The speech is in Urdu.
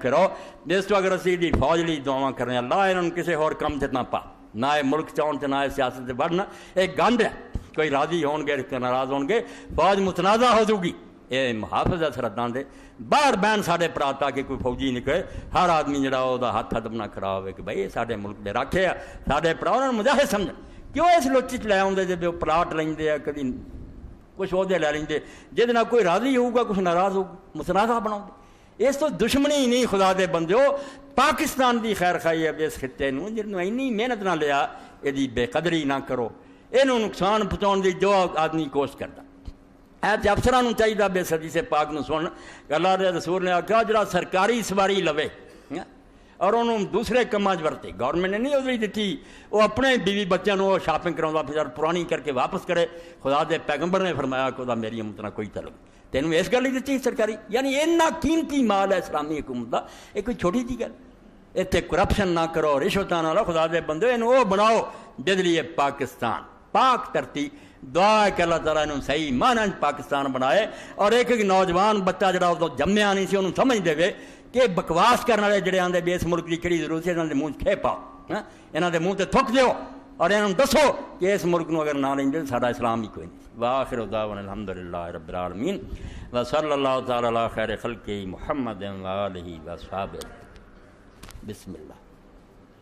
کرو جس تو اگر اسی دی فوج لی دعاواں کرنے اللہ انہوں کسی اور کم سے نہ پا نہ ملک چاؤن تے نہ سیاست سے بڑھنا ایک گند ہے کوئی راضی ہون گے ناراض ہون گے فوج متنازع ہو جائے گی یہ محافظ ہے سرحدان دے باہر بین ساڈے پرا تاکہ کوئی فوجی نکلے ہر آدمی جڑا وہ ہاتھ دبنا کھڑا ہوئے کہ بھائی ساڈے ملک دے راکھے آ ساڈے پرا انہوں نے مجاہد سمجھ کیوں اس لوچی چ لے آؤندے جب وہ پلاٹ لیندے کدی کچھ عہدے لے لیں جہد نہ کوئی راضی ہوگا کچھ ناراض ہوگا متنازع بناؤ اس تو دشمنی ہی نہیں خدا دے بندے ہو پاکستان دی خیر خائی ہے اس خطے نوں جنوں اینی محنت نہ لیا یہ بے قدری نہ کرو یہ نقصان پہنچاؤ دی جو آدمی کوشش کرتا ہے افسران چاہیے بے صدی سے پاک نو سن اللہ دے رسول نے آخیا جڑا سرکاری سواری لوے اور انہوں دوسرے کاماں ورتے گورنمنٹ نے نہیں ادھر دیتی وہ اپنے بیوی بچوں کو شاپنگ کراؤں پھر پرانی کر کے واپس کرے خدا دے پیغمبر نے فرمایا کہ وہ میری امت نہ کوئی تعلق تینوں اس گل ہی دیتی سرکاری یعنی اتنا قیمتی مال ہے اسلامی حکومت کا یہ کوئی چھوٹی جی گل اتنے کرپشن نہ کرو رشوت نہ لو خدا دے بندے وہ بناؤ جد لیے پاکستان پاک دھرتی دعا ہے کہ اللہ تعالیٰ انہوں صحیح معنی پاکستان بنائے اور ایک نوجوان بچہ جڑا وہ جمیا نہیں سی انہوں سمجھ دے کہ بکواس کرنے والے جڑے آتے بھی اس ملک کی کہڑی ضرورت ہے انہوں نے منہ کھے پاؤ یہاں کے منہ سے تھک دیو اور انہوں دسو کہ اس ملک نو اگر نہ لیں گے ساڈا اسلام ہی کوئی نہیں وآخر دعوانا الحمدللہ رب العالمین وصلی اللہ تعالی علی خیر خلقہ محمد وآلہ وصحبہ بسم اللہ